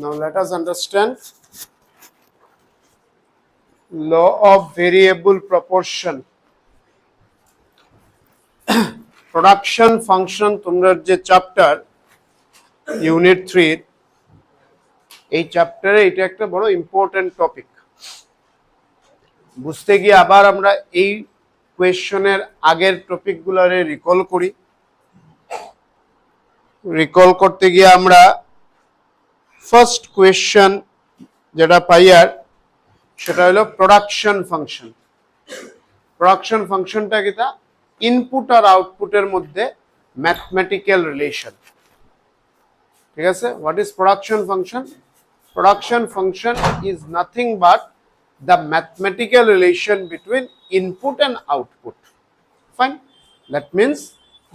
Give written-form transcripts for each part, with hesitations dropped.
Now let us understand law of variable proportion. Production function তোমরা যে chapter unit 3 এই চ্যাপ্টারে এটা একটা বড় ইম্পর্টেন্ট টপিক। বুঝতে গিয়ে আবার আমরা এই কোয়েশ্চনের আগের টপিকগুলোরে রিকল করি। রিকল করতে গিয়ে আমরা ফার্স্ট কোয়েশ্চন যেটা পাই আর সেটা হলো প্রোডাকশন ফাংশন। প্রোডাকশন ফাংশনটা কিটা ইনপুট আর আউটপুটের মধ্যে ম্যাথমেটিক্যাল রিলেশন। ঠিক আছে, what is production function? Production function is nothing but the mathematical relation between input and output. Fine, that means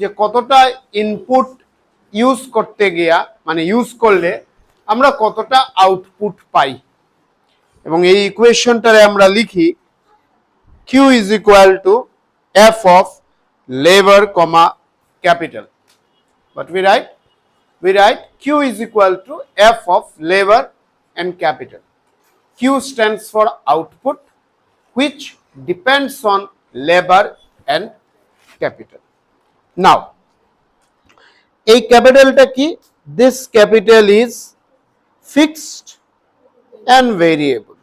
যে কতটা ইনপুট ইউজ করতে গিয়া মানে ইউজ করলে আমরা কতটা আউটপুট পাই, এবং এই ইকুয়েশনটারে আমরা লিখি q is equal to f of labor comma capital. But we write q is equal to f of labor and capital. Q stands for output, which depends on labor and capital. Now, a capital ta ki? This capital is fixed and variable.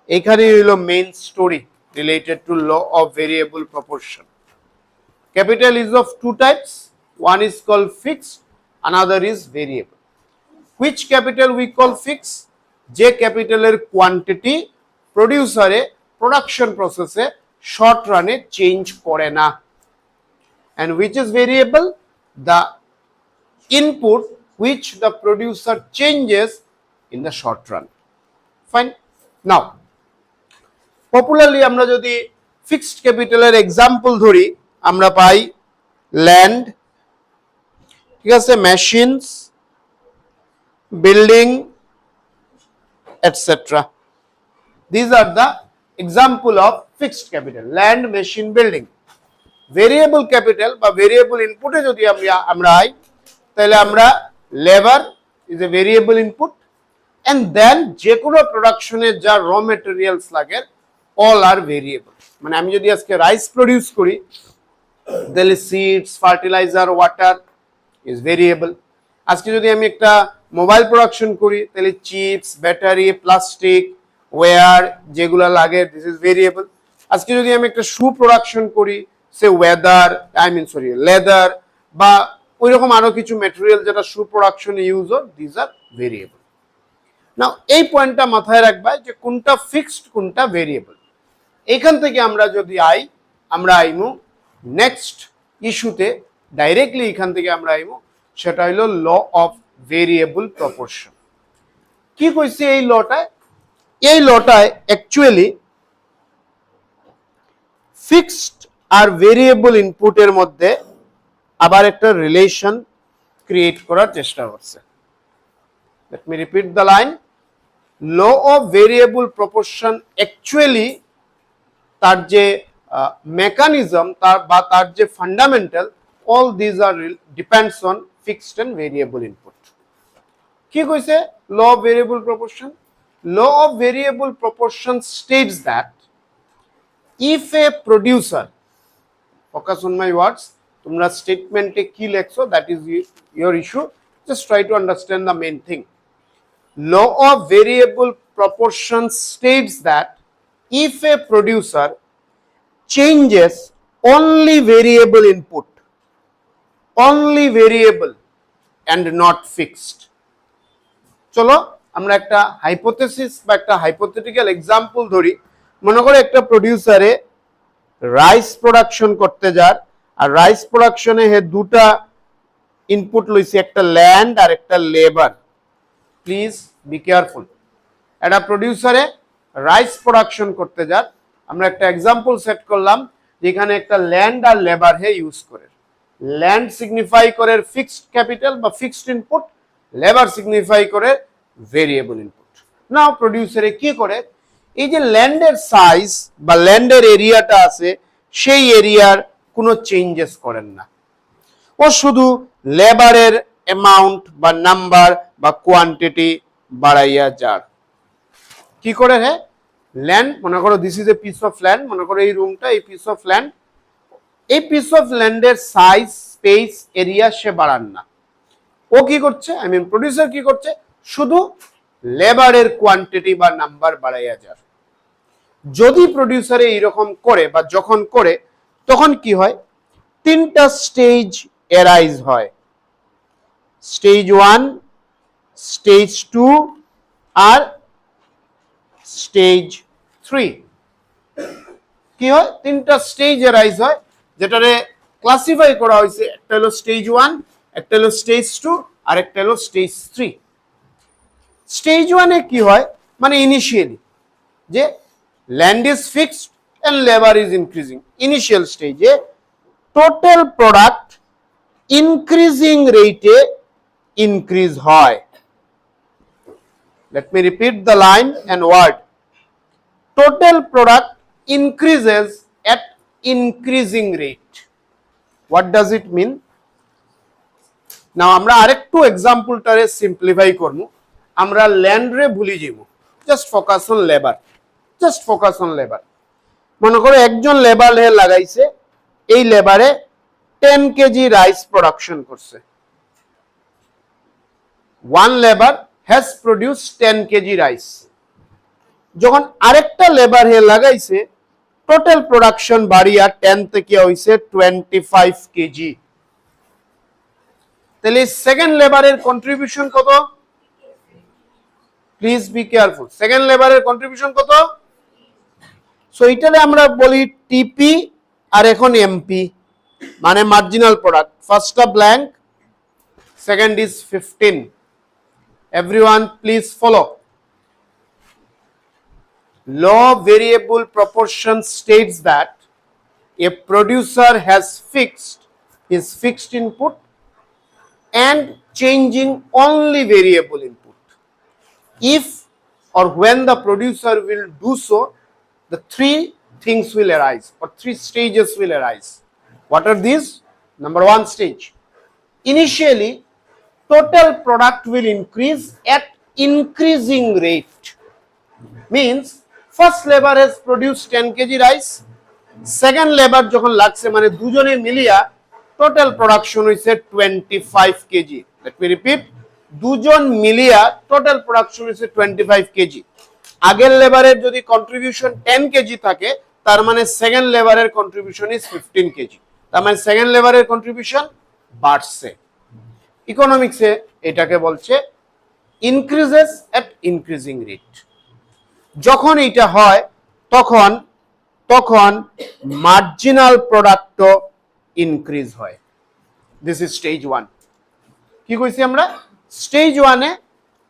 এখানে হলো main story related to law of variable proportion. Capital is of two types. One is called fixed, another is variable. Which capital we call fixed? যে ক্যাপিটালের quantity প্রডিউসারে production প্রসেসে short রানে change করে না, and which is variable? The input which the producer changes in the short run. Fine. Now, popularly আমরা যদি fixed ক্যাপিটালের example ধরি আমরা পাই land, ঠিক আছে, machines, building, etc. These are the example of fixed capital: land, machine, building. Variable capital বা variable input এ যদি আমরা I তাহলে আমরা labor is a variable input, and then যে কোনো প্রোডাকশনে যা র মেটেরিয়ালস লাগে all are variable. মানে আমি যদি আজকে রাইস প্রডিউস করি তাহলে seeds, fertiliser, water is variable. আজকে যদি আমি একটা মোবাইল প্রোডাকশন করি তাহলে চিপস, ব্যাটারি, প্লাস্টিক, ওয়্যার যেগুলো লাগে দিস ইজ ভেরিয়েবল। আজকে যদি আমি একটা শু প্রোডাকশন করি সে লেদার বা ওই রকম আরো কিছু ম্যাটেরিয়াল যেটা শু প্রোডাকশনে ইউজ হয়, দিস আর ভেরিয়েবল। নাও এই পয়েন্টটা মাথায় রাখবা যে কোনটা ফিক্সড কোনটা ভেরিয়েবল। এখান থেকে আমরা যদি আমরা আইমু নেক্সট ইস্যুতে ডাইরেক্টলি এখান থেকে আমরা আইমু, সেটা হলো ল অফ ভেরিয়েবল প্রপোর্শন। কি কইছে এই লটায়? এই লটায় অ্যাকচুয়ালি ফিক্সড আর ভেরিয়েবল ইনপুটের মধ্যে আবার একটা রিলেশন ক্রিয়েট করার চেষ্টা করছে। Let me repeat the line. Law of variable proportion actually তার যে মেকানিজম তার যে fundamental, all these are depends on fixed and variable input. কি কইছে law of variable proportion? Law of variable proportion states that if a producer, focus on my words, তোমরা স্টেটমেন্টে কি লেখছো that is your issue, just try to understand the main thing. Law of variable proportion states that if a producer changes only variable input, only variable and not fixed. চলো আমরা একটা hypothesis বা একটা hypothetical example ধরি। মনে করো একটা প্রডিউসারে rice production করতে যার, আর রাইস প্রোডাকশনে হে দুটা ইনপুট লইছে, একটা ল্যান্ড আর একটা লেবার। Please be careful. একটা প্রডিউসারে রাইস প্রোডাকশন করতে যার, আমরা একটা এক্সাম্পল সেট করলাম যেখানে একটা ল্যান্ড আর লেবার হে ইউজ করে। ল্যান্ড সিগনিফাই করে ফিক্সড ক্যাপিটাল বা ফিক্সড ইনপুট, লেবার সিগনিফাই করে ভেরিয়েবল ইনপুট। নাও প্রডিউসারে কি করে, এই যে ল্যান্ডের সাইজ বা ল্যান্ডের এরিয়াটা আছে সেই এরিয়ার কোনো চেঞ্জেস করেন না, ও শুধু লেবারের অ্যামাউন্ট বা নাম্বার বা কোয়ান্টিটি বাড়াইয়া যার। কি করে রে? ল্যান্ড, মনে করো this is a piece of land, মনে করো এই রুমটা এই পিস অফ ল্যান্ড, এই পিস অফ ল্যান্ডের সাইজ, স্পেস, এরিয়া সে বাড়ান না। ও কি করছে, আই মিন প্রডিউসার কি করছে, শুধু লেবারের কোয়ান্টিটি বা নাম্বার বাড়াইয়া যার। যদি প্রডিউসারে এইরকম করে বা যখন করে, তখন কি হয়, তিনটা স্টেজ এরাইজ হয়, স্টেজ 1, স্টেজ 2 আর স্টেজ 3। কি হয়, তিনটা স্টেজ এরাইজ হয়, যেটারে ক্লাসিফাই করা হয়েছে, একটা হলো স্টেজ 1, একটা হলো স্টেজ 2 আর একটা হলো স্টেজ 3। স্টেজ 1 এ কি হয়, মানে ইনিশিয়ালি যে land is fixed and labour is increasing, initial স্টেজে টোটাল প্রোডাক্ট ইনক্রিজিং রেটে ইনক্রিজ হয়। Let me repeat the line and word. Total product increases at increasing rate. What does it mean? Now আমরা আরেকটু এক্সাম্পলটারে simplify করব। আমরা land রে ভুলি যাব, just focus on labour, just focus on labour. মনে করো একজন লেবার লাগাইছে, এই লেবারে 10 কেজি রাইস প্রোডাকশন করছে। one labor has produced 10 kg rice. যখন আরেকটা লেবার হে লাগাইছে, টোটাল প্রোডাকশন বাড়িয়া 10 থেকে হইছে 25 কেজি। তাহলে সেকেন্ড লেবারের কন্ট্রিবিউশন কত? প্লিজ বি কেয়ারফুল, সেকেন্ড লেবারের কন্ট্রিবিউশন কত? সো এটালে আমরা বলি টিপি আর এখন এমপি, মানে মার্জিনাল প্রোডাক্ট। ফার্স্টটা blank, second is 15। Everyone please follow. Law variable proportion states that a producer has fixed his fixed input and changing only variable input. If or when the producer will do so, the three things will arise or three stages will arise. What are these? Number 1 stage. Initially, total product will increase at increasing rate. Means first labor has produced 10 kg rice, second labor যখন লাগছে মানে দুজনে মিলিয়া total production হইছে 25 KG. Late me repeat, দুজন মিলিয়া total production হইছে 25 KG. আগের লেবারের যদি কন্ট্রিবিউশন 10 কেজি থাকে, তার মানে সেকেন্ড লেবারের কন্ট্রিবিউশন ইজ 15 কেজি, তার মানে সেকেন্ড লেবারের কন্ট্রিবিউশন বাড়ছে। ইকোনমিক্সে এটাকে বলছে ইনক্রিজেস এট ইনক্রিজিং রেট। যখন এটা হয় তখন তখন মার্জিনাল প্রোডাক্টও ইনক্রিজ হয়। This is stage 1। কি কইছি আমরা? স্টেজ 1 এ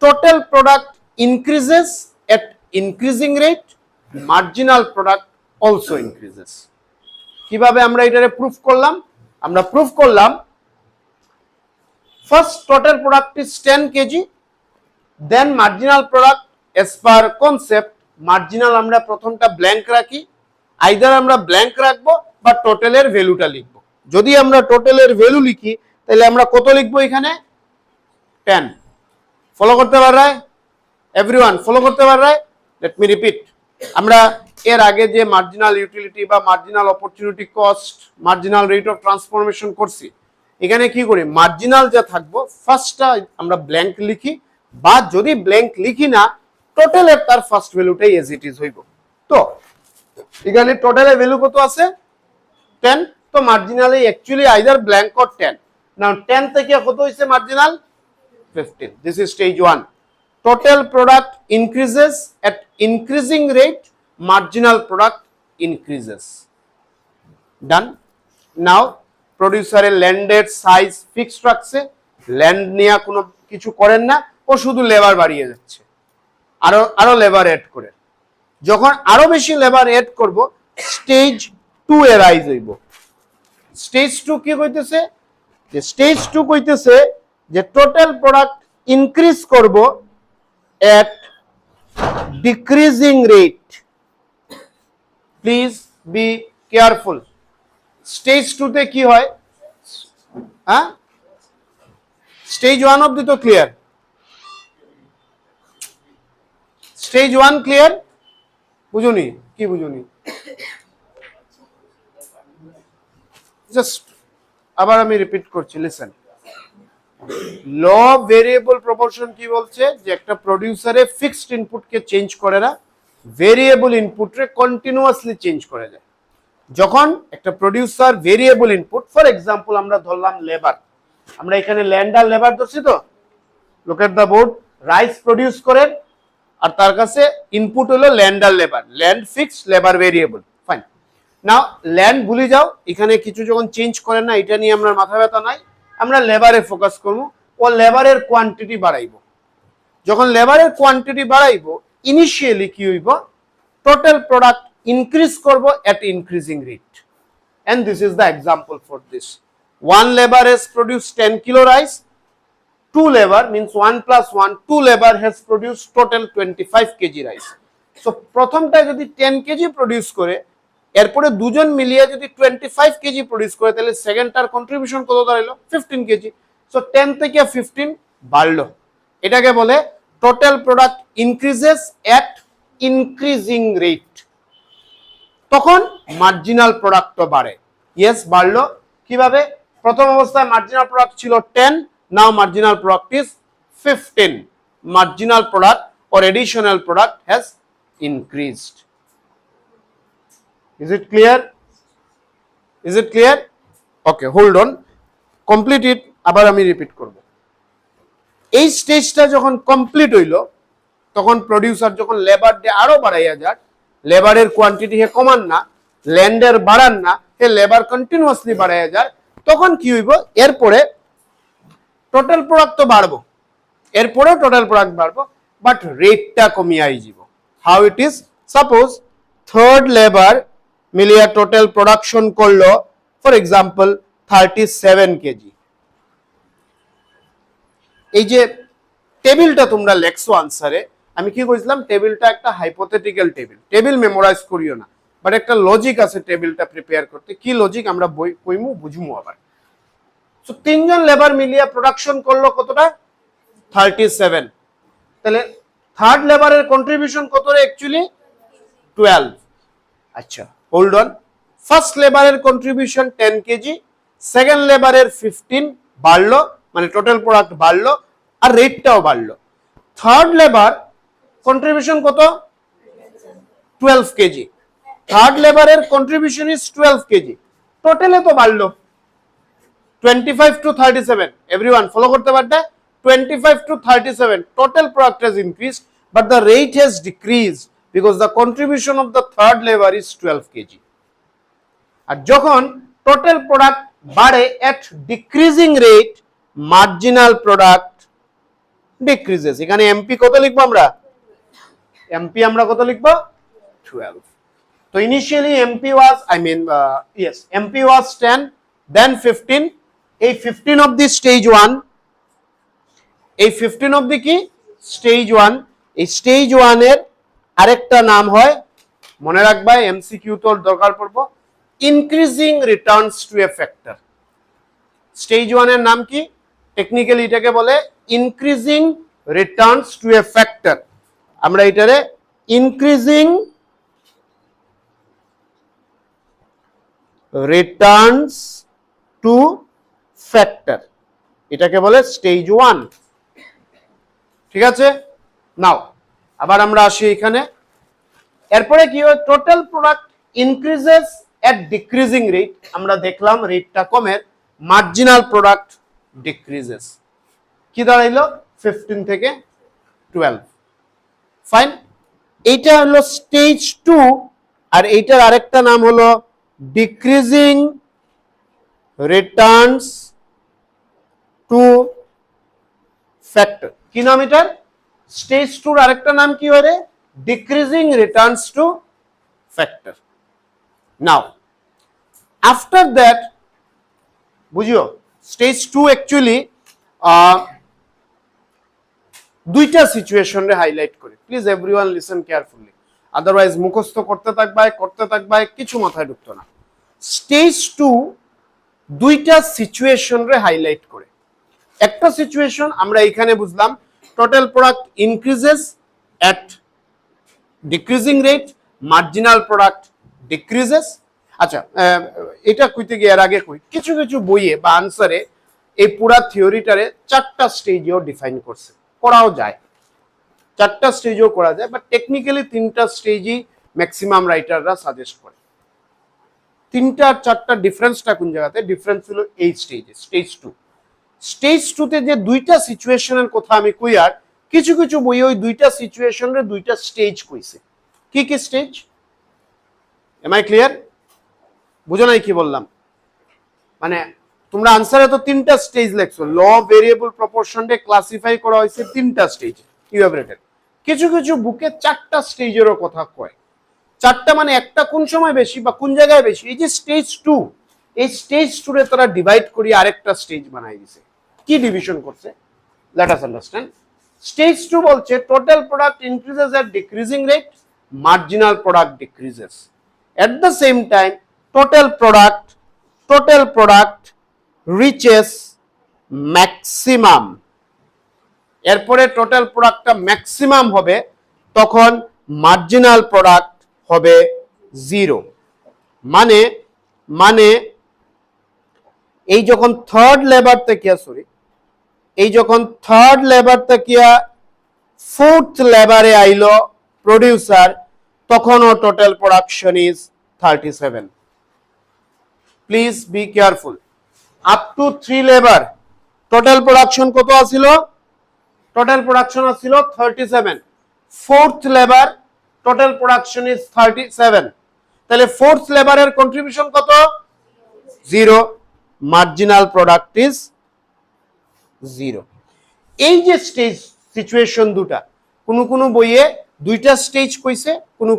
total product increases at increasing rate, marginal product also increases. কিভাবে আমরা এটারে প্রুফ করলাম? আমরা প্রুফ করলাম, first total product is 10 kg, then marginal product as per concept, marginal আমরা প্রথমটা ব্ল্যাঙ্ক রাখি, আইদার আমরা ব্ল্যাঙ্ক রাখবো বা টোটালের ভ্যালুটা লিখবো। যদি আমরা টোটালের ভ্যালু লিখি তাহলে আমরা কত লিখবো এখানে? 10। ফলো করতে পারবে? এভরিওয়ান ফলো করতে পারবে? লেট মি রিপিট, আমরা এর আগে যে মার্জিনাল ইউটিলিটি বা marginal opportunity cost, marginal rate of transformation করছি, এখানে কি করি, মার্জিনাল যা থাকবো ফার্স্টটা আমরা ব্ল্যাঙ্ক লিখি, বা যদি ব্ল্যাঙ্ক লিখি না, টোটালের তার ফার্স্ট ভ্যালুটাই এজ ইট ইজ হইব। তো এখানে টোটালের ভ্যালু কত আছে? 10। তো মার্জিনালে actually either blank or 10। Now 10 থেকে কত হইছে marginal? 15। This is stage 1। Total product increases at increasing rate, marginal product increases. Done. Now প্রডিউসারের ল্যান্ডের সাইজ ফিক্সড রাখছে, ল্যান্ড নিয়ে কোনো কিছু করেন না, ও শুধু লেবার বাড়িয়ে যাচ্ছে, আরো লেবার এড করে। যখন আরো বেশি লেবার এড করব, স্টেজ 2 এ রাইজ হইব। স্টেজ 2 কি কইতেছে? যে স্টেজ 2 কইতেছে যে টোটাল প্রোডাক্ট ইনক্রিজ করব at decreasing rate. Please be careful. Stage 2 তে কি হয়? হ্যাঁ, স্টেজ 1 অবধি তো ক্লিয়ার। Stage 1 clear? বুঝুনি? কি বুঝুনি? জাস্ট আবার আমি রিপিট করছি, listen. Law of variable proportion কি বলছে? যে একটা প্রডিউসারে ফিক্সড ইনপুটকে চেঞ্জ করে না, ভেরিয়েবল ইনপুটরে কন্টিনিউয়াসলি চেঞ্জ করে যায়। যখন একটা producer variable input, for example আমরা ধরলাম লেবার, আমরা এখানে ল্যান্ড আর লেবার ধরছি তো, look at the board, rice produce করেন আর তার কাছে ইনপুট হলো ল্যান্ড আর labour, land fixed, labour variable, fine. Now land ভুলে যাও, এখানে কিছু যখন চেঞ্জ করেন না, এটা নিয়ে আমরা মাথা ব্যথা নাই, আমরা লেবারে ফোকাস করব। ও লেবারের কোয়ান্টিটি বাড়াইবো, যখন লেবারের কোয়ান্টিটি বাড়াইবো ইনিশিয়ালি কি হইব? টোটাল প্রোডাক্ট ইনক্রিজ করব at increasing rate, and this is the example for this. One labor has produced 10 kilo rice, two labor means 1 plus 1, two labor has produced total 25 kg rice. So প্রথমটা যদি 10 KG produce করে, এরপরে দুজন মিলিয়ে যদি 25 KG produce করে, তাহলে সেকেন্ডটার contribution কত দাঁড়ালো? 15 কেজি। সো 10 থেকে 15 বাড়লো, এটাকে বলে total product increases at increasing rate. তখন মার্জিনাল প্রোডাক্টও বাড়ে। ইয়েস, বাড়লো কিভাবে? প্রথম অবস্থায় মার্জিনাল প্রোডাক্ট ছিল 10, now marginal product is 15, marginal product or additional product has increased. Is it clear? Is it clear? Okay, hold on, complete it. আবার আমি repeat করব। এই স্টেজটা যখন কমপ্লিট হইল, তখন প্রডিউসার যখন লেবার ডে আরো বাড়াইয়া যাক, লেবারের কোয়ান্টিটি হে কমান না, ল্যান্ডের বাড়ান না, হে লেবার কন্টিনিউয়াসলি বাড়াইয়া যায়, তখন কি হইব? এরপরে টোটাল প্রোডাক্ট তো বাড়বো, এরপরেও টোটাল প্রোডাক্ট বাড়বো, বাট রেটটা কমিয়াই যাব। How it is? Suppose third labour Millia total production করলো ফর এক্সাম্পল 37 কেজি। এই যে টেবিলটা তোমরা লেখছো আনসারে, আমি কি কইছিলাম? টেবিলটা একটা হাইপোথেটিক্যাল টেবিল, টেবিল মেমোরাইজ করিও না, বাট একটা লজিক আছে টেবিলটা প্রিপেয়ার করতে। কি লজিক আমরা বই কইমু বুঝমু আবার। সো তিনজন লেবার মিলিয়ে প্রোডাকশন করলো কতটা? 37। তাহলে থার্ড লেবারের কন্ট্রিবিউশন কত রে? অ্যাকচুয়ালি 12। আচ্ছা, হোল্ড অন। ফার্স্ট লেবারের কন্ট্রিবিউশন 10 কেজি, সেকেন্ড লেবারের 15 বাড়লো, মানে টোটাল প্রোডাক্ট বাড়লো আর রেটটাও বাড়লো। থার্ড লেবার কন্ট্রিবিউশন কত? 12 কেজি। থার্ড লেবারের কন্ট্রিবিউশন ইজ 12 কেজি, টোটালে তো বাড়লো 25 to 37। এভরিওয়ান ফলো করতে পারবে? 25 to 37 total product has increased, but the rate has decreased because the contribution of the third labor is 12 kg. আর যখন টোটাল প্রোডাক্ট বাড়ে at decreasing rate, marginal product decreases. এখানে MP কত লিখবো আমরা? MP আমরা কত লিখবো? 12. তো initially MP was MP was 10, then 15. এই 15 অফ দি স্টেজ 1, এই 15 অফ দি কি? স্টেজ 1। এই স্টেজ 1 এর আরেকটা নাম হয়, মনে রাখবা, এমসিকিউ তোর দরকার পড়বো, increasing returns to A factor. Stage 1 এর নাম কি? টেকনিক্যালি এটাকে বলে increasing returns to A factor. আমরা এটারে ইনক্রিজিং রিটার্নস টু ফ্যাক্টর, এটাকে বলে স্টেজ 1। ঠিক আছে? নাও আবার আমরা আসি এখানে। এরপরে কি হয়? Total product increases at decreasing rate. আমরা দেখলাম রেটটা কমে, মার্জিনাল প্রোডাক্ট ডিক্রিজেস। কি দাঁড়াইলো? 15 থেকে 12। ফাইন, এইটা হলো স্টেজ 2, আর এইটার আরেকটা নাম হলো ডিক্রিজিং রিটার্নস টু ফ্যাক্টর। কি নাম এটার? স্টেজ 2 এর আরেকটা নাম কি হয় রে? Decreasing returns to factor. Now after that, বুঝিও স্টেজ 2 অ্যাকচুয়ালি দুইটা সিচুয়েশন রে হাইলাইট করে। Please everyone listen carefully, otherwise মুখস্থ করতে থাকবে, কিছু মাথায় ঢুকতো না। স্টেজ 2 দুইটা সিচুয়েশন রে হাইলাইট করে। একটা সিচুয়েশন আমরা এখানে বুঝলাম, total product increases at decreasing rate marginal product decreases. আচ্ছা, এটা কইতে গিয়ে এর আগে কই কিছু কিছু বইয়ে বা আনসারে এই পুরা থিওরিটারে 4টা স্টেজেও ডিফাইন করছে, করাও যায়, 4টা স্টেজেও করা যায়, বাট টেকনিক্যালি 3টা স্টেজই ম্যাক্সিমাম রাইটাররা সাজেস্ট করে। 3টা আর 4টা ডিফারেন্সটা কোন জায়গাতে? ডিফারেন্স হলো এই স্টেজে, স্টেজ 2। স্টেজ 2তে যে 2টা সিচুয়েশনের কথা আমি কই, আর কিছু কিছু বই ওই 2টা সিচুয়েশনের 2টা স্টেজ কইছে। কি কি স্টেজ? M I clear? বুঝো নাই কি বললাম? মানে তোমরা আনসারে তো 3টা স্টেজ লেখছো, ল ভেরিয়েবল প্রপোর্শনে ক্লাসিফাই করা হয়েছে 3টা স্টেজ ইভাপোরেটেড। কিছু কিছু বুকে 4টা স্টেজেরও কথা কয়। 4টা মানে একটা কোন সময় বেশি বা কোন জায়গায় বেশি। এই যে স্টেজ 2, এই স্টেজ 2 রে তারা ডিভাইড করি আরেকটা স্টেজ বানাই দিছে। কি ডিভিশন করছে? Let us understand. স্টেজ 2 বলছে total product increases at decreasing rate, marginal product decreases. At the same time total product reaches maximum। এরপরে টোটাল প্রোডাক্টটা ম্যাক্সিমাম হবে, তখন মার্জিনাল প্রোডাক্ট হবে 0। মানে এই যখন থার্ড লেবার থেকে ফোর্থ লেবারে আইলো প্রডিউসার, তখনও total production is 37। Please be careful. Up to 3 labour total production কত আছিল? টোটাল প্রোডাকশন আছিল 37। Fourth labour total production is 37। তাহলে ফোর্থ লেবারের কন্ট্রিবিউশন কত? 0। Marginal product is 0। এই যে স্টেজ সিচুয়েশন দুটা, কোন বইয়ে 2টা স্টেজ কইছে,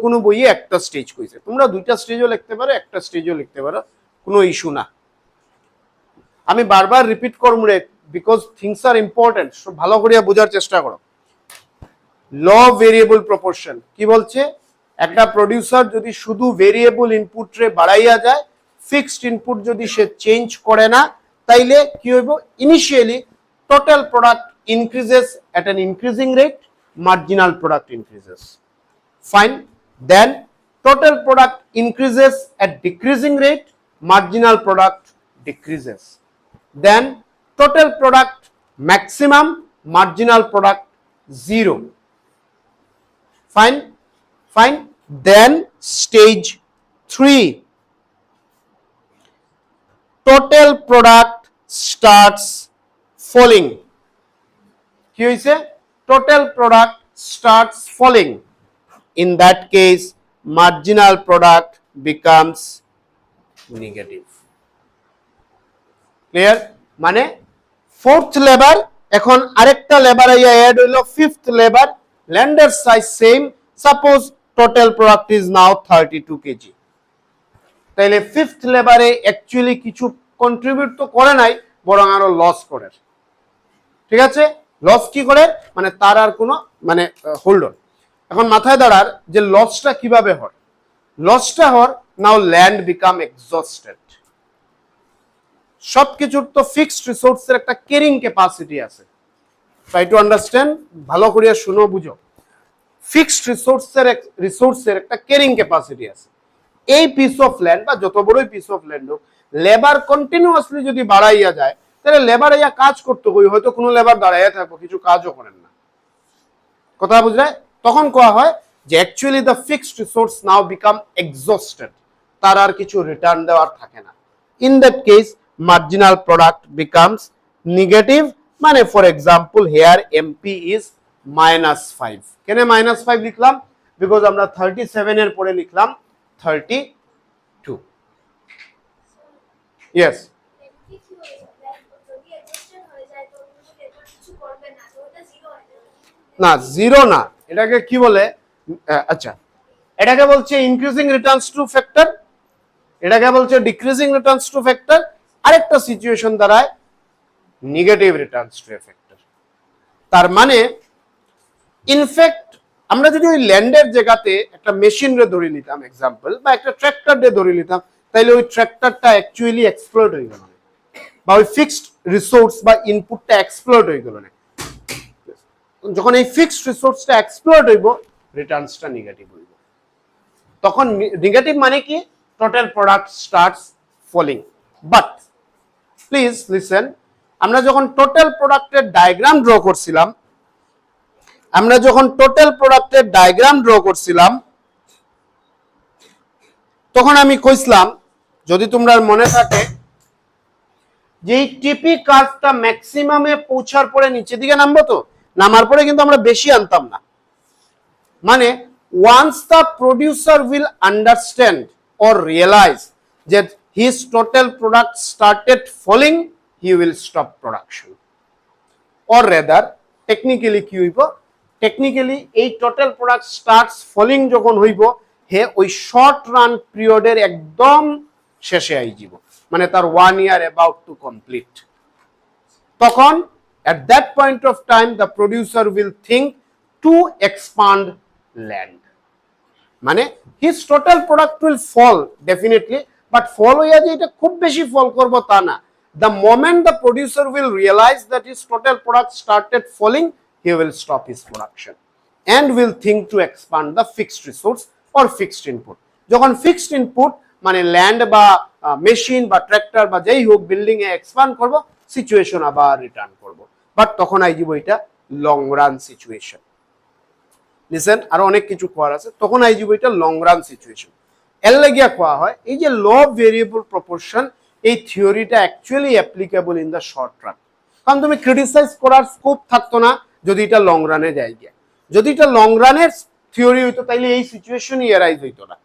কোন বইয়ে একটা স্টেজ কইছে। তোমরা 2টা স্টেজও লিখতে পারো, একটা স্টেজও লিখতে পারো, কোনো ইস্যু না। আমি বারবার রিপিট করব রে, বিকজ থিংস আর ইম্পর্টেন্ট। ভালো করে বোঝার চেষ্টা করো। ল ভেরিয়েবল প্রপোর্শন কি বলছে? একটা প্রডিউসার যদি শুধু ভেরিয়েবল ইনপুট রে বাড়াইয়া যায়, ফিক্সড ইনপুট যদি সে চেঞ্জ করে না, তাইলে কি হইব? Initially total product increases at an increasing rate, marginal product increases. Fine. Then total product increases at decreasing rate, marginal product decreases. Then total product maximum, marginal product 0. Fine. Then stage 3, total product starts falling. কি হইছে? total product starts falling. In that case marginal product becomes negative. Clear? মানে fourth labour, এখন আরেকটা labour আইয়া add হইলো, fifth labour, ল্যান্ডের size same, suppose total product is now 32 KG. তাইলে fifth লেবারে অ্যাকচুয়ালি কিছু কন্ট্রিবিউট তো করে নাই, বরং আরো লস করে। ঠিক আছে? লস কি করে? মানে তার আর কোনো মানে হোল্ড অন। এখন মাথায় দাঁড়ার যে লসটা কিভাবে হয়। লসটা হর নাও ল্যান্ড বিকাম এক্সস্টেড। সবকিছুর তো ফিক্সড রিসোর্সের একটা ক্যারিং ক্যাপাসিটি আছে। ট্রাই টু আন্ডারস্ট্যান্ড, ভালো করে শুনো, বুঝো। ফিক্সড রিসোর্সের একটা ক্যারিং ক্যাপাসিটি আছে। এই পিস অফ ল্যান্ড বা যত বড়ই পিস অফ ল্যান্ড হোক, লেবার কন্টিনিউয়াসলি যদি বাড়াইয়া যায়, তাহলে লেবার ইয়া কাজ করতে হবে, হয়তো কোনো লেবার দাঁড়াইয়া থাকবো, কিছু কাজও করেন না। কথা বুঝলে? তখন কোয়া হয় যে actually the fixed resource now become exhausted, তার আর কিছু রিটার্ন দেওয়ার থাকে না। In that case marginal product becomes negative. মানে for example here MP is -5। কেন -5 লিখলাম? বিকজ আমরা 37 এর পরে লিখলাম 32। ইয়েস, না জিরো না, এটাকে কি বলে? আচ্ছা, এটাকে বলছে ইনক্রিজিং রিটার্নস টু ফ্যাক্টর, এটাকে বলছে ডিক্রিজিং রিটার্নস টু ফ্যাক্টর। আরেকটা সিচুয়েশন দাঁড়ায় নেগেটিভ রিটার্নস টু ফ্যাক্টর। তার মানে ইনফ্যাক্ট আমরা যদি ওই ল্যান্ডের জায়গাতে একটা মেশিন রে ধরে নিতাম এক্সাম্পল, বা একটা ট্র্যাক্টর রে ধরে নিতাম, তাইলে ওই ট্র্যাক্টরটা অ্যাকচুয়ালি এক্সপ্লয়েট হয়ে গেল না, বা ওই ফিক্সড রিসোর্স বা ইনপুটটা এক্সপ্লয়েট হয়ে গেল না। যখন এই ফিক্সড রিসোর্সটা এক্সপ্লয়েট হইব, রিটার্নসটা নেগেটিভ হইব। তখন নেগেটিভ মানে কি, total product starts falling. But please listen, আমরা যখন টোটাল প্রোডাক্টের ডায়াগ্রাম ড্র করছিলাম, তখন আমি কইছিলাম, যদি তোমরা মনে থাকে, যে এই টিপি কার্ভটা ম্যাক্সিমামে পৌঁছার পরে নিচের দিকে নামবো, তো নামার পরে কিন্তু আমরা বেশি আনতাম না। মানে once the producer will understand or realize that his total product started falling, he will stop production. Or rather, technically কি হইব, টেকনিক্যালি এই টোটাল প্রোডাক্ট স্টার্টস ফলিং যখন হইব, হে ওই শর্ট রান পিরিয়ডের একদম শেষে আইজিব, মানে তার 1 year about to complete। তখন at that point of time the producer will think to expand land, মানে his total product will fall definitely, but fall হইয়া যে এটা খুব বেশি ফল করব তা না। The moment the producer will realize that his total product started falling, he will stop his production and will think to expand the fixed resource or fixed input। যখন fixed input মানে ল্যান্ড বা machine বা tractor বা যেই হোক building এ expand করব, situation আবার return করব। বাট তখন আইজিব এটা লং রান সিচুয়েশন। লিসেন, আরো অনেক কিছু কোয়ার আছে, তখন আইজিব এটা লং রান সিচুয়েশন। এর লাগিয়া কোয়া হয় এই যে ল অফ ভেরিয়েবল প্রপোর্শন, এই থিওরিটা actually applicable in the short run. কারণ তুমি ক্রিটিসাইজ করার স্কোপ থাকতো না যদি এটা লং রানে যায় গিয়া। যদি এটা লং রানের থিওরি হইতো তাইলে এই সিচুয়েশনই এরাইজ হইতো না।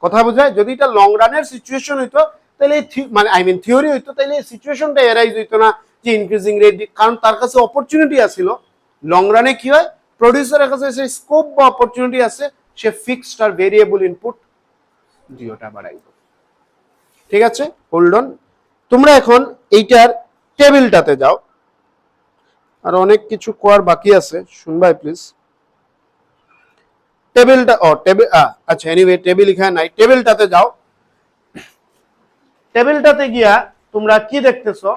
কথা বোঝায়? যদি এটা লং রানের সিচুয়েশন হইতো তাহলে মানে আই মিন থিওরি হইতো, তাহলে এই সিচুয়েশনটা এরাইজ হইতো না যে ইনক্রিজিং রেট, কারণ তার কাছে অপরচুনিটি আছিল। লং রানে কি হয়, প্রডিউসারের কাছে সেই স্কোপ বা অপরচুনিটি আছে, সে ফিক্সড আর ভেরিয়েবল ইনপুট দুইটা বাড়াইব। ঠিক আছে, হোল্ড অন। তোমরা এখন এইটার টেবিলটাতে যাও, আর অনেক কিছু কোয়ার বাকি আছে, শুনবাই প্লিজ। টেবিলটা আচ্ছা এনিওয়ে টেবিল এখানে নাই, টেবিলটাতে যাও। টেবিলটাতে গিয়া তোমরা কি দেখতেছো,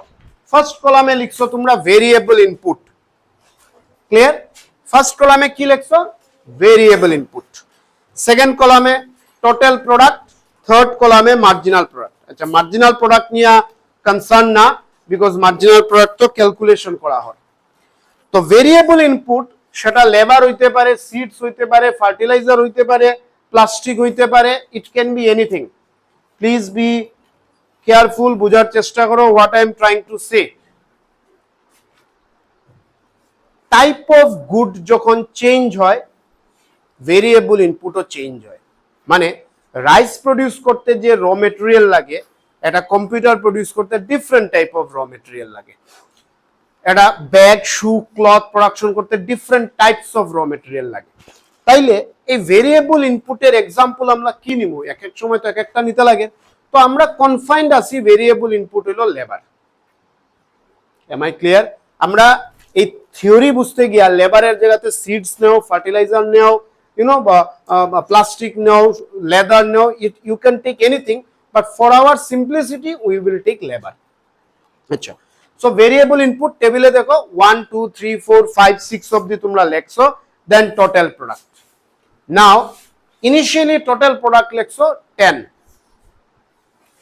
ফার্স্ট কলামে লিখছো তোমরা ভেরিয়েবল ইনপুট। ক্লিয়ার? ফার্স্ট কলামে কি লিখছো, ভেরিয়েবল ইনপুট। সেকেন্ড কলামে টোটাল প্রোডাক্ট, থার্ড কলামে মার্জিনাল প্রোডাক্ট। আচ্ছা, মার্জিনাল প্রোডাক্ট নিয়ে কনসার্ন না, বিকজ মার্জিনাল প্রোডাক্ট তো ক্যালকুলেশন করা হয়। তো ভেরিয়েবল ইনপুট সেটা লেবার হইতে পারে, সিডস হইতে পারে, ফার্টিলাইজার হইতে পারে, প্লাস্টিক হইতে পারে, it can be anything. Please be careful, বোঝার চেষ্টা করো what I am trying to say. Type of good যখন চেঞ্জ হয়, ভেরিয়েবল ইনপুটও চেঞ্জ হয়। মানে রাইস প্রডিউস করতে যে র মেটেরিয়াল লাগে, এটা কম্পিউটার প্রডিউস করতে ডিফারেন্ট টাইপ অফ র মেটেরিয়াল লাগে। এটা ব্যাগ, শু, ক্লথ প্রোডাকশন করতে ডিফারেন্ট টাইপস অফ র মেটেরিয়াল লাগে। তাইলে এই ভেরিয়েবল ইনপুটের এক্সাম্পল আমরা কি নিব, এক এক সময় তো এক একটা নিতে লাগে। তো আমরা কনফাইন্ড আছি, ভেরিয়েবল ইনপুট হলো লেবার। Am I clear? আমরা এই থিওরি বুঝতে গিয়া লেবারের জায়গাতে সিডস নেও, ফার্টিলাইজার নেও, বা প্লাস্টিক নেও, লেদার নেও, you can take anything, but for our simplicity we will take labour. আচ্ছা, সো ভেরিয়েবল ইনপুট টেবিলে দেখো 1 2 3 4 5 6 অবধি তোমরা লেখছো, দেন টোটাল প্রোডাক্ট। নাও ইনিশিয়ালি টোটাল প্রোডাক্ট লেখছো 10।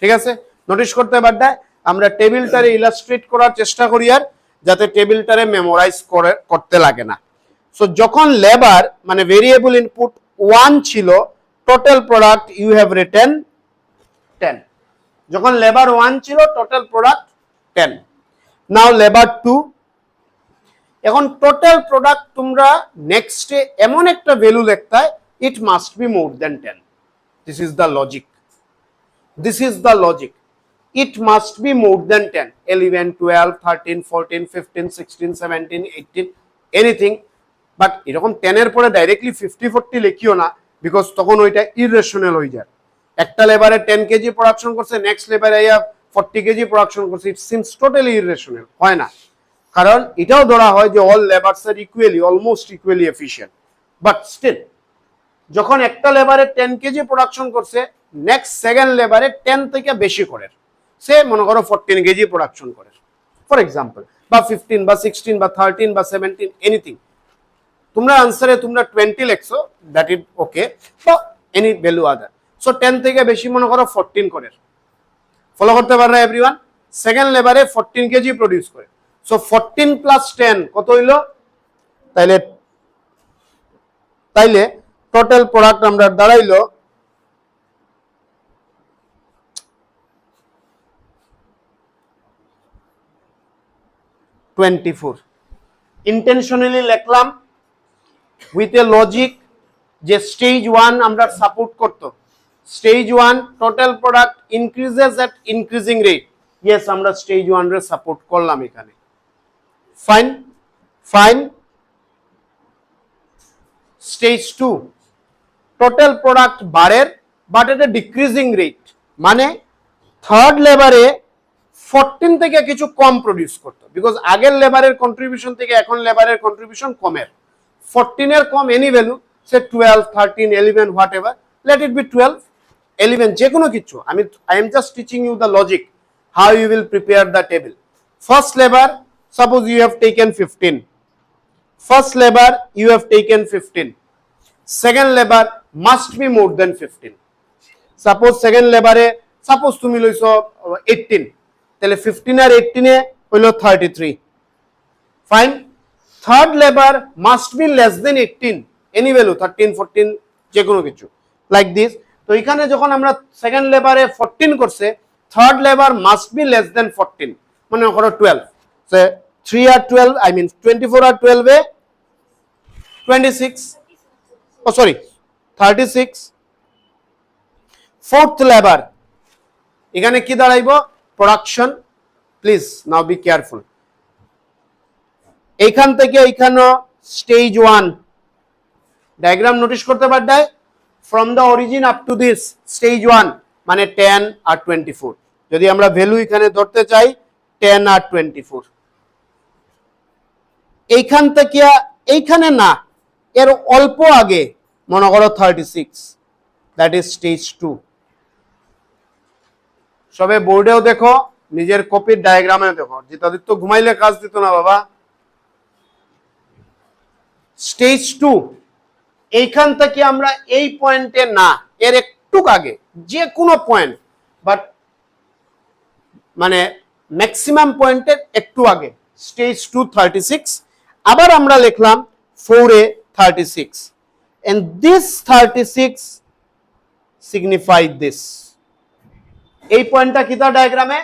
ঠিক আছে, নোটিস করতে পারবে আমরা টেবিলটারে ইলাস্ট্রেট করার চেষ্টা করি, আর যাতে টেবিলটারে মেমোরাইজ করতে লাগে না। সো যখন লেবার মানে ভেরিয়েবল ইনপুট 1 ছিল, total product you have written 10। যখন লেবার 1 ছিল, টোটাল প্রোডাক্ট 10। নাও লেবার 2। এখন টোটাল প্রোডাক্ট তোমরা নেক্সটে এমন একটা ভ্যালু লিখতে, it must be more than 10। This is the logic. This is the logic. It must be more than 10, 11, 12, 13, 14, 15, 16, 17, 18, anything. But এরকম 10 এর পরে ডাইরেক্টলি 50 40 লিখিও না, বিকজ তখন ওইটা ইররেশনাল হয়ে যায়। একটা লেবারে 10 কেজি প্রোডাকশন করছে, নেক্সট লেবারে 40 কেজি প্রোডাকশন করছে, ইট সিমস টোটালি ইররেশনাল। হয় না, কারণ এটাও ধরা হয় যে all labours are equally, almost equally efficient. But still যখন একটা লেবারে 10 কেজি প্রোডাকশন করছে, নেক্সট সেকেন্ড লেবারে 10 থেকে বেশি করে, সে মনে করো 14 কেজি প্রোডাকশন করে ফর এক্সাম্পল, বা 15 বা 16 বা 13 বা 17, এনিথিং। তোমরা আনসারে তোমরা 20 লিখছো, that is okay, so any value other. So 10 থেকে বেশি মনে করো 14 করে, ফলো করতে পারো এভরিওয়ান। সেকেন্ড লেবারে 14 কেজি প্রডিউস করে, সো 14 প্লাস 10 কত হইল? তাইলে টোটাল প্রোডাক্ট আমরা দাঁড়াইলো 24। ইন্টেনশনালি লিখলাম উইথ এ লজিক যে স্টেজ 1 আমরা সাপোর্ট করতো। Stage 1 total product increases at increasing rate, yes আমরা স্টেজ 1 রে সাপোর্ট করলাম এখানে, fine fine. Stage 2 total product বাড়ের but at a decreasing rate, মানে থার্ড লেবারে 14 থেকে কিছু কম প্রডিউস করতো, বিকজ আগের লেবারের কন্ট্রিবিউশন থেকে এখন লেবারের কন্ট্রিবিউশন কমের, 14 এর কম এনি ভ্যালু, সে 12 13 11 whatever, let it be 12 11 যে কোনো কিছু। I am just teaching you the logic how you will prepare the table. First labour suppose you have taken 15, first labour you have taken 15, second labour must be more than 15। Suppose second লেবারে suppose তুমি লইছো 18, তাহলে 15 আর 18 এ হইল 33, fine. Third labour must be less then 18, any value 13 14 যে কোনো কিছু like this. তো এখানে যখন আমরা সেকেন্ড লেবারে 14 করছে, third labour must be less than 14, মানে করো 12, সো 3 আর 12 আই মিন 24 আর 12 এ 26, ও সরি 36। ফোর্থ লেবার এখানে কি দাঁড়াইব? Production, please now be careful. এইখান থেকে এইখানে স্টেজ 1 ডায়াগ্রাম নোটিশ করতে পারদাই, from the origin up to this stage 1 মানে 10 আর 24, যদি আমরা ভ্যালু এখানে ধরতে চাই 10 আর 24, এইখান থেকে এইখানে না, এর অল্প আগে মনে করো 36, দ্যাট ইজ স্টেজ 2। সবে বোর্ডেও দেখো, নিজের কপির ডায়াগ্রামেও দেখো, জিতাদিত্য ঘুমাইলে কাজ দিত না বাবা। স্টেজ 2 এইখান থেকে আমরা এই পয়েন্টে না, এর একটু আগে যে কোনো পয়েন্ট, বাট মানে ম্যাক্সিমাম পয়েন্টের একটু আগে, স্টেজ 2 36। আবার আমরা লিখলাম 4 এ 36, and this 36 signify this। এই পয়েন্টটা কি তার ডায়াগ্রামে?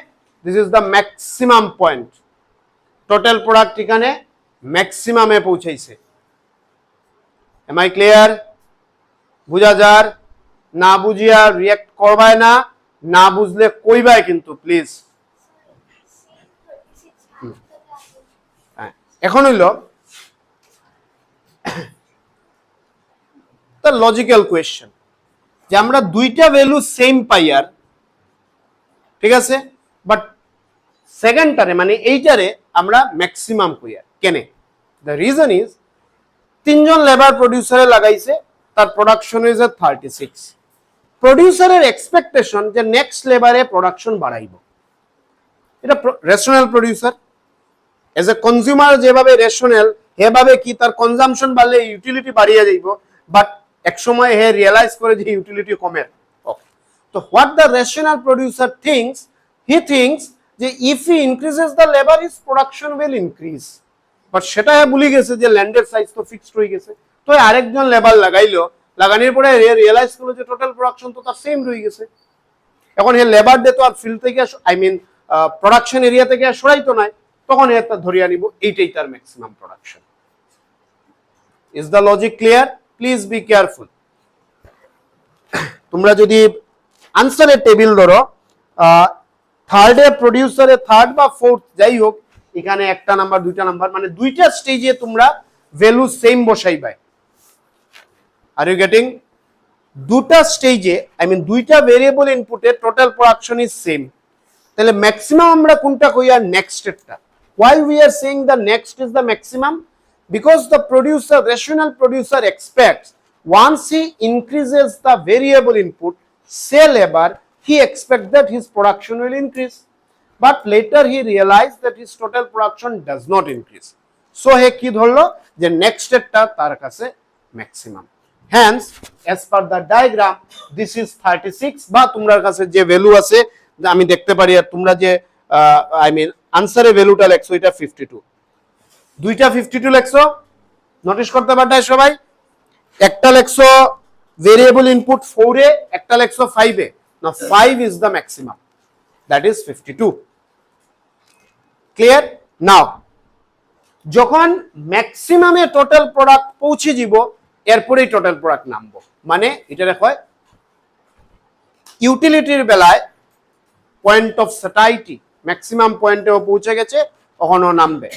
This is the maximum point. Total product এখানে ম্যাক্সিমামে পৌঁছাইছে। Am I clear? বুঝা যার? না বুঝিয়া রিঅ্যাক্ট করবায় না, না বুঝলে কইবাই কিন্তু প্লিজ। এখন হইল দ্য লজিক্যাল কোয়েশ্চেন, যে আমরা দুইটা ভ্যালু সেম পাইয়ার, ঠিক আছে, বাট সেকেন্ডটারে মানে এইটারে আমরা ম্যাক্সিমাম কইয়ার কেনে? দ্য রিজন ইজ তিনজন লেবার প্রডিউসারে লাগাইছে, তার প্রোডাকশন ইজ 36। প্রডিউসারের এক্সপেকটেশন যে নেক্সট লেবারে প্রোডাকশন বাড়াইব, এটা rational producer. As a consumer যেভাবে রেশনাল, এভাবে কি তার কনজাম্পশন বাড়লে ইউটিলিটি বাড়িয়ে যাইব, বাট এক সময় হে রিয়েলাইজ করে যে ইউটিলিটি কমে। তো what the rational producer things, he things যে if he increases the labour his production will increase, but সেটা ভুলে গেছে যে ল্যান্ডের সাইজ তো ফিক্সড হয়ে গেছে। তো আরেকজন লেবার লাগাইলো, লাগানোর পরে রিয়েলাইজ করলো যে টোটাল প্রোডাকশন তো তার সেম রয়ে গেছে। এখন হে লেবার ডে তো আর ফিল্ড থেকে আই মিন প্রোডাকশন এরিয়া থেকে আর সরাইতো নাই, তখন হে তার ধরিয়া নিব এইটাই তার maximum production. Is the logic clear? Please be careful. তোমরা যদি আনসারের টেবিল ধরো, থার্ডে প্রডিউসারে থার্ড বা ফোর্থ যাই হোক, এখানে একটা নাম্বার দুইটা নাম্বার মানে দুইটা স্টেজে তোমরা ভ্যালু সেম বসাইবাই। Are you getting? দুটা স্টেজে আই মিন দুইটা ভেরিয়েবল ইনপুটে টোটাল প্রোডাকশন ইজ সেম, তাহলে ম্যাক্সিমাম আমরা কোনটা কই? আর নেক্সটেরটা। Why we are saying the next is the maximum? Because the producer, rational producer expects once he increases the variable input, say labor, he expects that his production will increase. But later he realized that his total production does not increase. So he কি ধরলো? যে next এরটা তার কাছে maximum. Hence as per the diagram this is 36, বা তোমার কাছে যে ভ্যালু আছে আমি দেখতে পারি, আর তোমরা যে আই মিন আনসারে ভ্যালুটা লেখছো এটা 52, দুইটা 52 লেখছো, নোটিস করতে পারবে সবাই। একটা লেখছো ভেরিয়েবল ইনপুট 4 এ, একটা লেখছো 5 এ। না 5 is the maximum, that is 52। Clear? Now যখন ম্যাক্সিমামে টোটাল প্রোডাক্ট পৌঁছে যাব এরপরেই টোটাল প্রোডাক্ট নামবো, মানে এটা দেখো ইউটিলিটির বেলায় পয়েন্ট অফ স্যাটাইটি ম্যাক্সিমাম পয়েন্টেও পৌঁছে গেছে তখনও নামবে,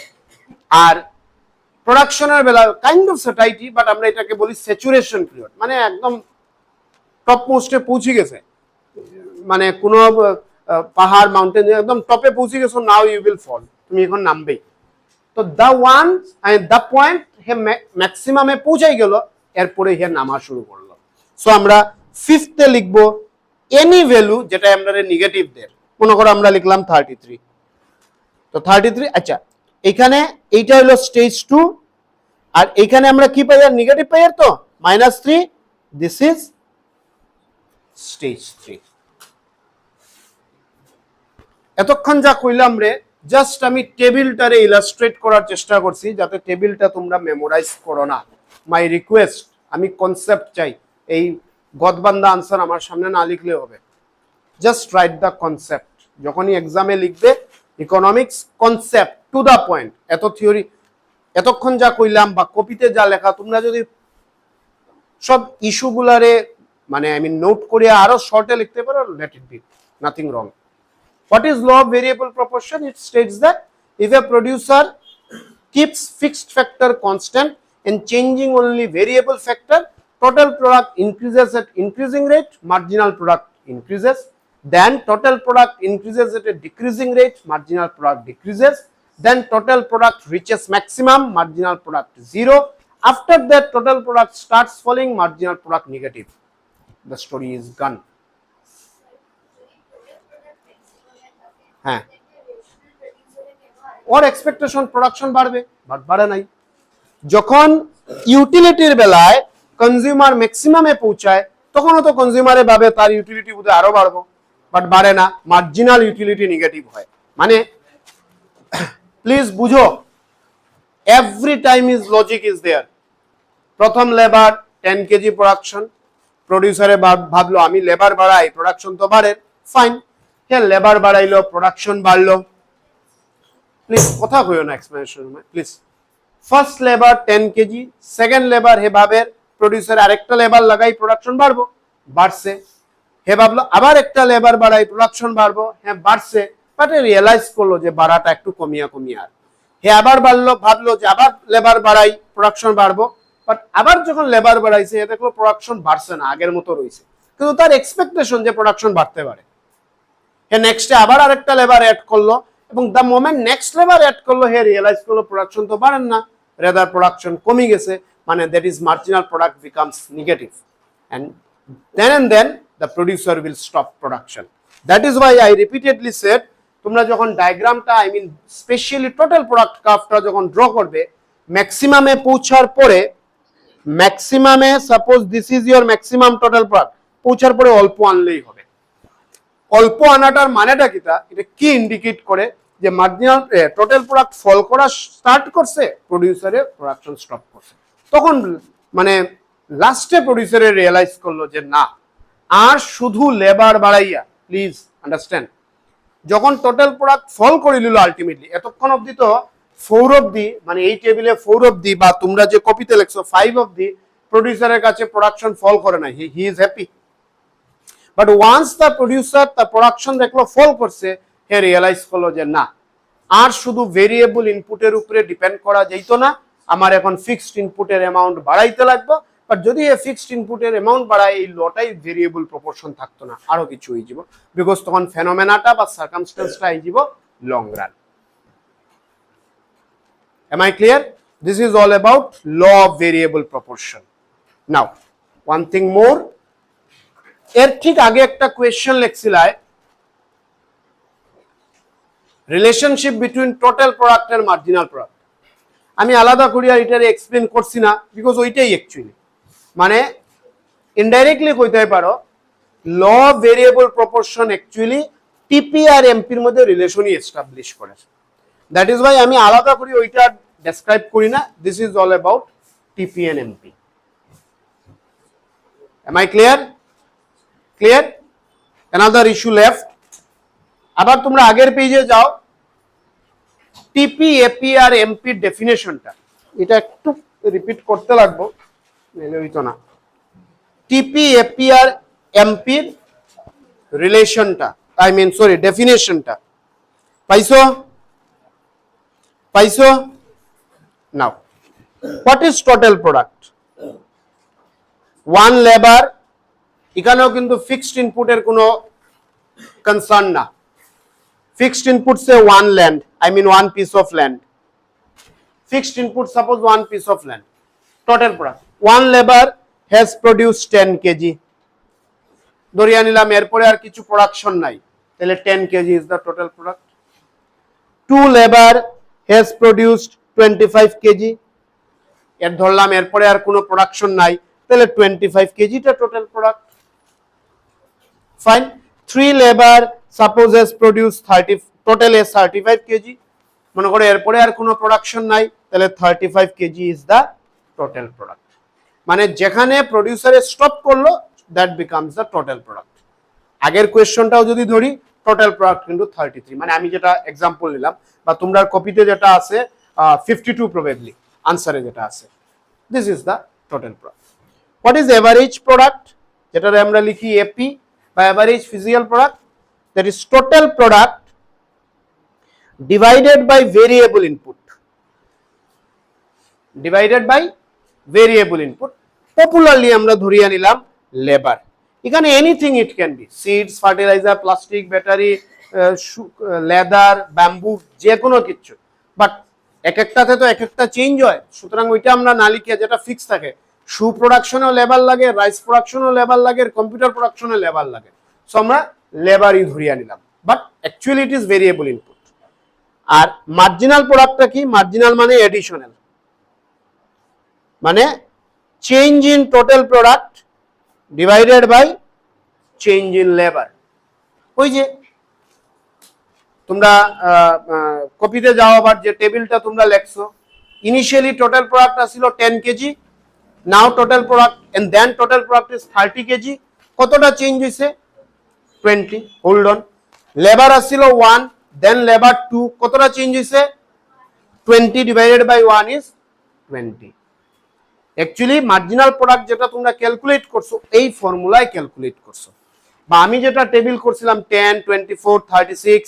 আর প্রোডাকশনের বেলা কাইন্ড অফ স্যাটাইটি, বাট আমরা এটাকে বলি স্যাচুরেশন পিরিয়ড, মানে একদম টপ মোস্টে পৌঁছে গেছে, মানে কোনো পাহাড় মাউন্টেন একদম টপে পৌঁছে গেছো, নাও ইউ উইল ফল, তুমি এখন নামবেই। তো দ্য পয়েন্ট হে ম্যাক্সিমামে পৌঁছাই গেল, এরপরে হে নামা শুরু করলো। সো আমরা ফিফথে লিখবো এনি ভ্যালু যেটা আমরা নেগেটিভ দের, মনে করো আমরা লিখলাম 33, তো 33। আচ্ছা এখানে এইটা হলো স্টেজ 2, আর এখানে আমরা কি পাই, আর নেগেটিভ পাই, আর তো -3, দিস ইজ স্টেজ 3। এতক্ষণ যা কইলাম রে জাস্ট আমি টেবিলটারে ইলাস্ট্রেট করার চেষ্টা করছি, যাতে টেবিলটা তোমরা মেমোরাইজ করো না। মাই রিকোয়েস্ট, আমি কনসেপ্ট চাই, এই গদবান্ধা আনসার আমার সামনে না লিখলে হবে, জাস্ট রাইট দ্য কনসেপ্ট। যখনই এক্সামে লিখবে economics concept to the point, এত থিওরি এতক্ষণ যা কইলাম বা কপিতে যা লেখা, তোমরা যদি সব ইস্যুগুলারে মানে আই মিন নোট করে আরো শর্টে লিখতে পারো, late it B, nothing wrong. What is law of variable proportion? It states that if a producer keeps fixed factor constant and changing only variable factor, total product increases at increasing rate, marginal product increases. Then total product increases at a decreasing rate, marginal product decreases. Then total product reaches maximum, marginal product 0. After that, total product starts falling, marginal product negative. The story is gone. হ্যাঁ, ওর expectation production বাড়বে, but বাড়ে নাই। যখন ইউটিলিটির বেলায় consumer ম্যাক্সিমামে পৌঁছায়, তখনও তো কনজিউমারে ভাবে তার ইউটিলিটি বোধহয় আরো বাড়বো, বাট বাড়ে না, মার্জিনাল ইউটিলিটি নেগেটিভ হয়। মানে প্লিজ বুঝো, every time is logic is there. প্রথম লেবার 10 কেজি প্রোডাকশন, প্রডিউসারে ভাবলো আমি লেবার বাড়াই প্রোডাকশন তো বাড়ে, ফাইন, হ্যাঁ লেবার বাড়াইলো প্রোডাকশন বাড়লো। প্লিজ কথা কইও না explanation please. First labour 10 KG, second labour হে ভাবের প্রডিউসার আরেকটা লেবার লাগাই প্রোডাকশন বাড়বো, বাড়ছে। হে ভাবলো আবার একটা লেবার বাড়াই প্রোডাকশন বাড়বো, হ্যাঁ বাড়ছে, বাট রিয়েলাইজ করলো যে বাড়াটা একটু কমিয়া আর হে আবার বাড়লো, ভাবলো যে আবার লেবার বাড়াই প্রোডাকশন বাড়বো, বাট আবার যখন লেবার বাড়াইছে হে দেখলো প্রোডাকশন বাড়ছে না, আগের মতো রয়েছে, কিন্তু তার এক্সপেকটেশন যে প্রোডাকশন বাড়তে পারে। হে নেক্সটে আবার আরেকটা লেবার অ্যাড করলো, এবং the moment next labour add করলো হে রিয়েলাইজ করলো প্রোডাকশন তো বাড়েন না, রেদার প্রোডাকশন কমে গেছে, মানে that is marginal product becomes negative, and then the producer will stop production. That is why I repeatedly said, তোমরা যখন ডায়াগ্রামটা I mean specially total product কার্ভটা যখন ড্র করবে, ম্যাক্সিমামে পৌঁছার পরে, ম্যাক্সিমামে suppose this is your maximum total product, পৌঁছার পরে অল্প আনলেই হবে। অল্প আনাটার মানেটা কিটা, এটা কি ইন্ডিকেট করে যে মার্জিনাল টোটাল প্রোডাক্ট ফল করা স্টার্ট করছে, প্রোডিউসারে প্রোডাকশন স্টপ করছে, তখন মানে লাস্টে প্রোডিউসারে রিয়েলাইজ করলো যে না আর শুধু লেবার বাড়াইয়া, প্লিজ আন্ডারস্ট্যান্ড, যখন টোটাল প্রোডাক্ট ফল করে নিল আলটিমেটলি, এতক্ষণ অবধি তো 4 অবধি, মানে এই টেবিলে 4 অবধি বা তোমরা যে কপিতে লেখছো 5 অবধি প্রোডিউসারের কাছে প্রোডাকশন ফল করে নাই, he is happy. But once the producer the production দেখলো ফল করছে, হে রিয়েলাইজ করলো যে না আর শুধু ভেরিয়েবল ইনপুটের উপরে ডিপেন্ড করা যেত না, আমার এখন ফিক্সড ইনপুটের অ্যামাউন্ট বাড়াইতে লাগবে। বাট যদি এই ফিক্সড ইনপুটের অ্যামাউন্ট বাড়ায়, এই লটাই ভেরিয়েবল প্রপোর্শন থাকতো না, আরো কিছু হয়ে যাব, বিকজ তখন ফেনোমেনাটা বা সার্কামস্টেন্সটা হয়ে যাব long run. Am I clear? This is all about law of variable proportion. Now, one thing more, এর ঠিক আগে একটা কোয়েশ্চেন লেখছিলাম, relationship between total product and marginal product. আমি আলাদা করি আর এটারে এক্সপ্লেন করছি না, বিকজ ওইটাই অ্যাকচুয়ালি মানে ইনডাইরেক্টলি কইতে পারো ল ভেরিয়েবল প্রপোর্শন অ্যাকচুয়ালি টিপি আর এমপির মধ্যে রিলেশনই এস্টাবলিশ করে। দ্যাট ইজ ওয়াই আমি আলাদা করি ওইটা ডেসক্রাইব করি না। This is all about TP and MP. Am I clear? Clear? Another issue left. আবার তোমরা আগের পেজে যাও, টিপি এপি আর এমপির ডেফিনেশনটা এটা একটু রিপিট করতে লাগবো, নাহলে হইতো না। টিপি এপি আর এমপির রিলেশনটা, আই মিন সরি ডেফিনেশনটা পাইছো? পাইছো? Now, what is total product? One labour, এখানেও কিন্তু ফিক্সড ইনপুটের কোনো কনসার্ন না। Fixed input say one land, I mean one piece of land. Fixed input, suppose one piece of land. Total product. One labor has produced 10 kg. ধরিয়া নিলাম এরপরে আর কিছু production নাই, তাহলে 10 kg is the total product. Two labor has produced 25 kg. এর ধরলাম এরপরে আর কোনো প্রোডাকশন নাই, তাহলে 25 kg টা total product. Fine. 3 labor suppose has produced 30, total is 35 kg. মনে করো এরপরে আর কোনো প্রোডাকশন নাই, তাহলে 35 kg is the total product. মানে যেখানে প্রোডিউসারে স্টপ করলো that becomes the total product. আগের কোয়েশ্চনটাও যদি ধরি, টোটাল প্রোডাক্ট কিন্তু 33, মানে আমি যেটা এক্সাম্পল নিলাম বা তোমরা কপিতে যেটা আছে 52 প্রবাবলি আনসারে যেটা আছে, this is the total product. What is average product, যেটা আমরা লিখি এপি বা average physical product, that is total product divided by variable input. Divided by variable input. Popularly আমরা ধরিয়া নিলাম লেবার। এখানে anything it can be, seeds, fertiliser, plastic, battery, leather, bamboo, যে কোনো কিছু। বাট এক একটাতে তো এক একটা চেঞ্জ হয়, সুতরাং ওইটা আমরা না লিখে যেটা ফিক্স থাকে, শু প্রোডাকশনেও লেবার লাগে, রাইস প্রোডাকশনেও লেবার লাগে, কম্পিউটার প্রোডাকশনেও লেবার লাগে। সো আমরা লেবারই ধরিয়া নিলাম, but actually it is variable input. আর মার্জিনাল প্রোডাক্টটা কি? মার্জিনাল মানে এডিশনাল, মানে change in total product divided by change in labour. ওই যে তোমরা কপিতে যাও, আবার যে টেবিলটা তোমরা লেখছো, ইনিশিয়ালি টোটাল প্রোডাক্ট আসছিল 10 KG, now total product and then total product is 30 KG. কতটা চেঞ্জ হয়েছে? 20। Hold on. লেবার আসছিল 1, দেন লেবার 2, কতটা চেঞ্জ হয়েছে? 20 divided by 1 is 20। Actually marginal product যেটা তোমরা ক্যালকুলেট করছো, এই ফর্মুলায় ক্যালকুলেট করছো, বা আমি যেটা টেবিল করছিলাম 10, 24, 36,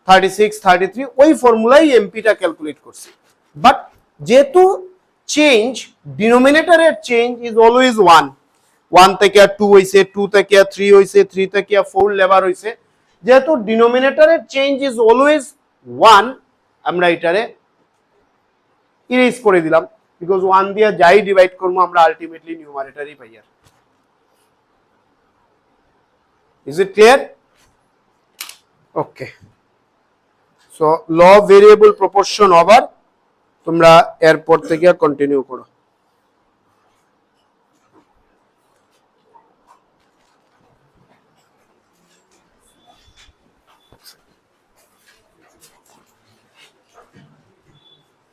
36, 33, ওই ফর্মুলাই এমপিটা ক্যালকুলেট করছি। বাট যেহেতু চেঞ্জ, ডিনোমিনেটরের চেঞ্জ ইজ অলওয়েজ 1, 1 থেকে 2 হইছে, 2 থেকে 3 হইছে, 3 থেকে 4 লেবার হইছে, যেহেতু ডিনোমিনেটরের চেঞ্জ ইজ অলওয়েজ 1, আমরা এটারে ইরেজ করে দিলাম, বিকজ 1 দিয়ে যাই ডিভাইড করবো আমরা আলটিমেটলি নিউমারেটরই পাই। আর is it clear? Okay, so law variable proportion over, তোমরা এরপর থেকে কন্টিনিউ করো।